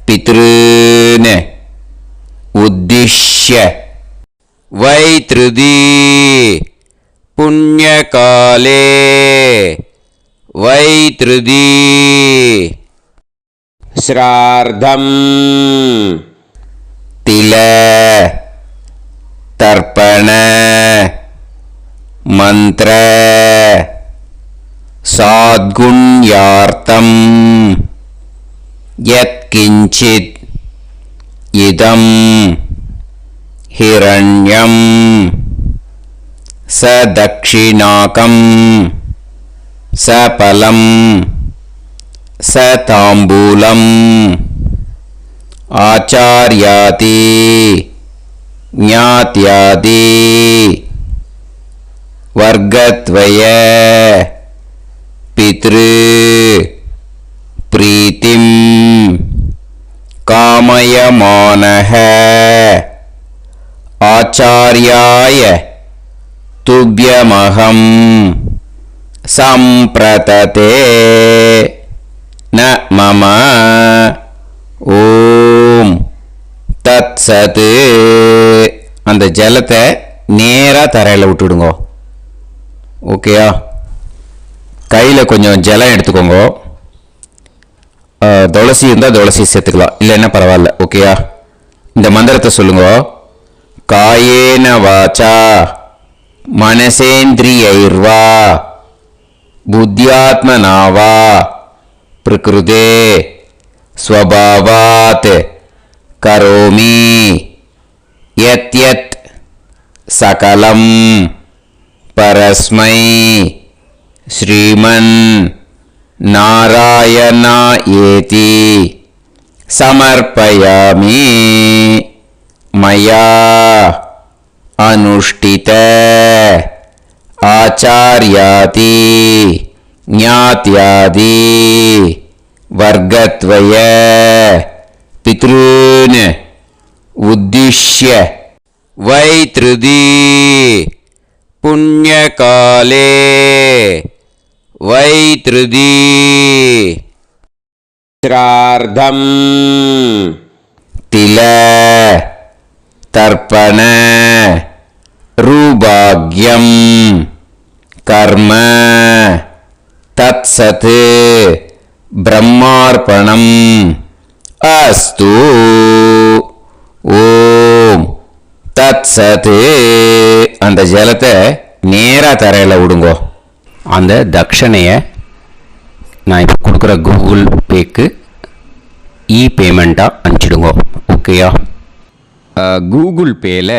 பித்ருன் உத்திஷ்ய வைத்ருதி புண்ணியகாலே வைத்ருதி ஸ்ரார்த்தம் தில தர்ப்பண மந்திர சாத்குண்யார்த்தம் யத்கிஞ்சித் இதம் ஹிரண்யம் சதக்ஷிணாகம் சபலம் சதாம்பூலம் ஆச்சார்யாதி ஞாத்யாதி வர்க்கத்வய பித்ரு பிரீத்திம் காமயமானஹ ஆச்சார்யாய துப்யமஹம் சம்பிரததே ந மம ஓம் தத்சத். அந்த ஜலத்தை நேராக தரையில் விட்டுடுங்க. ஓகேயா? கையில் கொஞ்சம் ஜலம் எடுத்துக்கோங்க. துளசி இருந்தால் துளசி சேர்த்துக்கலாம், இல்லைன்னா பரவாயில்ல. ஓகேயா? இந்த மந்திரத்தை சொல்லுங்க. காயேன வாச்சா மனசேந்திரியைர்வா புத்தியாத்மனாவா பிரகிருதே ஸ்வபாவாத் கரோமி யத் யத் சகலம் பரஸ்மை ஸ்ரீமன் நாராயணா ஏதி சமர்ப்பயாமி மயா அனுஷ்டித ஆச்சார்யாதி ஞாத்யாதி வர்க்கத்வய பித்ருன் உத்திஷ்ய வைத்ருதி புண்ணியகாலே வைத்ருதி ஸ்ரார்த்தம் தில தர்ப்பண ரூபாக்யம் கர்ம தத்சத் பிரம்மார்ப்பணம் அஸ்து. ஓம் தத்சத். அந்த ஜலத்தை நேராக தரையில் விடுங்கோ. அந்த தட்சணையை நான் இப்போ கொடுக்குற கூகுள் பேக்கு பேமெண்ட்டாக அனுப்பிச்சிடுங்கோ. ஓகேயா? கூகுள் பேயில்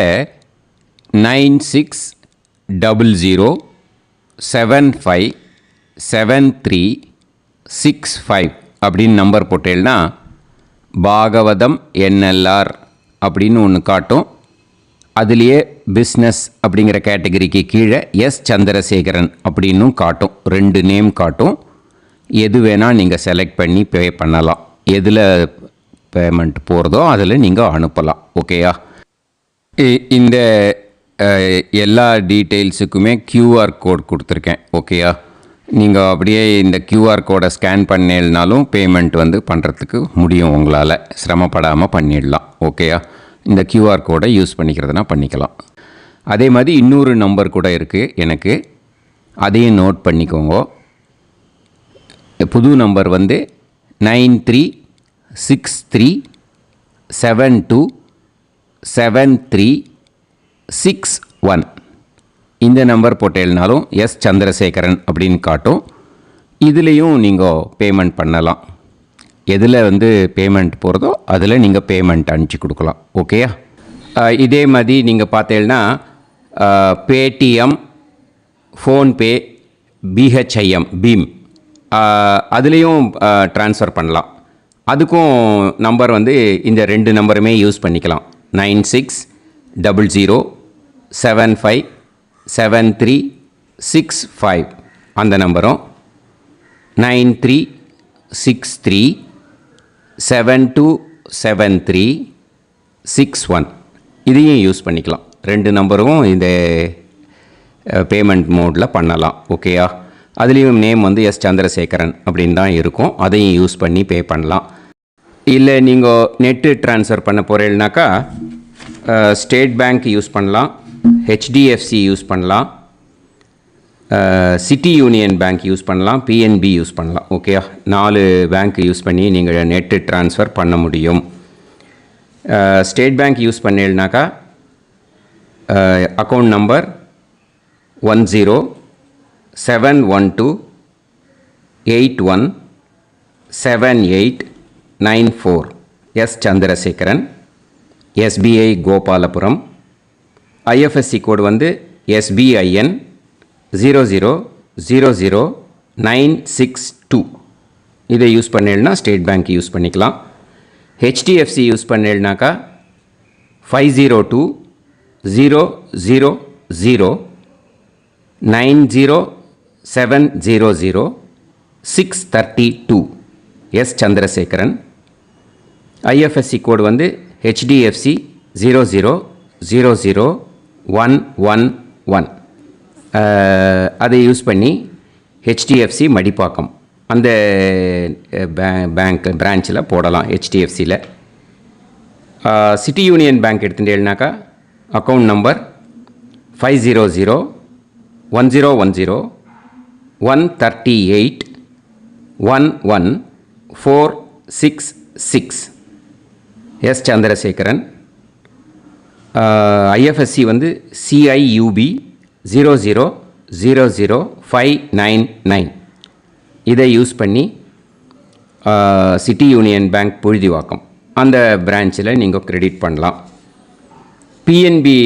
9600757365 அப்படின்னு நம்பர் போட்டேன்னா பாகவதம் NLR அப்படின்னு ஒன்று காட்டும். அதுலேயே பிஸ்னஸ் அப்படிங்கிற கேட்டகரிக்கு கீழே சந்திரசேகரன் அப்படின்னும் காட்டும். 2 நேம் காட்டும். எது வேணால் நீங்கள் செலக்ட் பண்ணி பே பண்ணலாம். எதில் பேமெண்ட் போகிறதோ அதில் நீங்கள் அனுப்பலாம். ஓகேயா? இந்த எல்லா டீட்டெயில்ஸுக்குமே QR கோட் கொடுத்துருக்கேன். ஓகேயா? நீங்கள் அப்படியே இந்த QR கோடை ஸ்கேன் பண்ணினாலும் பேமெண்ட் பண்ணுறதுக்கு முடியும். உங்களால் சிரமப்படாமல் பண்ணிடலாம். ஓகேயா? இந்த QR கோடை யூஸ் பண்ணிக்கிறதுனா பண்ணிக்கலாம். அதே மாதிரி இன்னொரு நம்பர் கூட இருக்குது எனக்கு. அதையும் நோட் பண்ணிக்கோங்க. புது நம்பர் 9363727361. இந்த நம்பர் போட்டேல்னாலும் சந்திரசேகரன் அப்படின்னு காட்டும். இதுலேயும் நீங்கள் பேமெண்ட் பண்ணலாம். எதில் பேமெண்ட் போகிறதோ அதில் நீங்கள் பேமெண்ட் அனுப்பிச்சி கொடுக்கலாம். ஓகேயா? இதே மாதிரி நீங்கள் பார்த்தேன்னா பேடிஎம், ஃபோன்பே, BHIM பீம் அதுலேயும் ட்ரான்ஸ்ஃபர் பண்ணலாம். அதுக்கும் நம்பர் இந்த 2 நம்பருமே யூஸ் பண்ணிக்கலாம். 00757365 அந்த நம்பரும் 9363727361 இதையும் யூஸ் பண்ணிக்கலாம். 2 நம்பரும் இந்த பேமெண்ட் மோடில் பண்ணலாம். ஓகேயா? அதுலேயும் நேம் வந்து எஸ் சந்திரசேகரன் அப்படின்னு தான் இருக்கும். அதையும் யூஸ் பண்ணி பே பண்ணலாம். இல்லை நீங்கள் நெட்டு ட்ரான்ஸ்ஃபர் பண்ண போகிறீங்கனாக்கா ஸ்டேட் பேங்க் யூஸ் பண்ணலாம், ஹெச்டிஎஃப்சி யூஸ் பண்ணலாம், சிட்டி யூனியன் பேங்க் யூஸ் பண்ணலாம், பிஎன்பி யூஸ் பண்ணலாம். ஓகேயா? 4 பேங்க் யூஸ் பண்ணி நீங்கள் நெட்டு ட்ரான்ஸ்ஃபர் பண்ண முடியும். ஸ்டேட் பேங்க் யூஸ் பண்ணீங்கனாக்கா account number 1071281789 S Chandrasekaran, SBI Gopalapuram. IFSC code வந்து SBIN 0000962. இதை யூஸ் பண்ணீங்கன்னா ஸ்டேட் பேங்க் யூஸ் பண்ணிக்கலாம். ஹெச்டிஎஃப்சி யூஸ் பண்ணீங்கனாக்கா 5020090700 எஸ் சந்திரசேகரன். ஐஎஃப்எஸ்சி கோடு வந்து HDFC 0000111. அதை யூஸ் பண்ணி ஹெச்டிஎஃப்சி மடிப்பாக்கம் அந்த பேங்க் பிரான்ச்சில் போடலாம். ஹெச்டிஎஃப்சியில் சிட்டி யூனியன் பேங்க் எடுத்துட்டேன்னாக்கா account number 5001010381146 S Chandrasekaran. IFSC வந்து CIUB 0000599. இதை யூஸ் பண்ணி சிட்டி யூனியன் பேங்க் புழுதிவாக்கம் அந்த பிரான்ச்சில் நீங்கள் கிரெடிட் பண்ணலாம். பிஎன்பி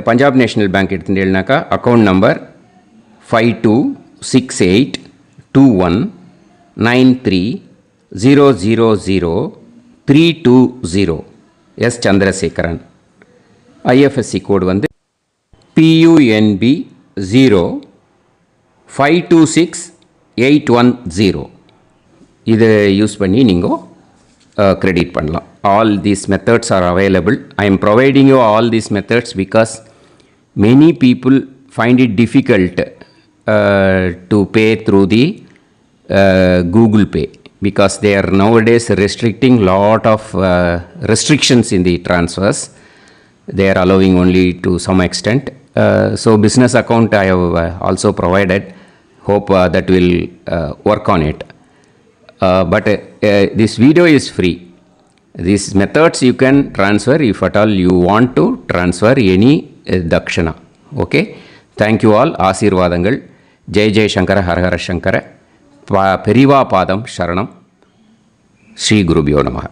பஞ்சாப் நேஷ்னல் பேங்க் எடுத்துட்டீங்கன்னாக்கா account number 52682193000320 S Chandrasekaran. IFSC code வந்து PUNB 0526810. இதை யூஸ் பண்ணி நீங்கள் கிரெடிட் பண்ணலாம். All these methods are available. I am providing you all these methods because many people find it difficult to pay through the Google Pay because they are nowadays restricting lot of restrictions in the transfers. They are allowing only to some extent. So business account I have also provided. Hope that will work on it. But this video is free. These methods you can transfer if at all you want to transfer any dakshana. Okay? Thank you all. ஆசீர்வாதங்கள். ஜெய் ஜெய் சங்கர ஹரஹர சங்கர. பெரிவா பாதம் சரணம். ஸ்ரீ குருபியோ நமஹ.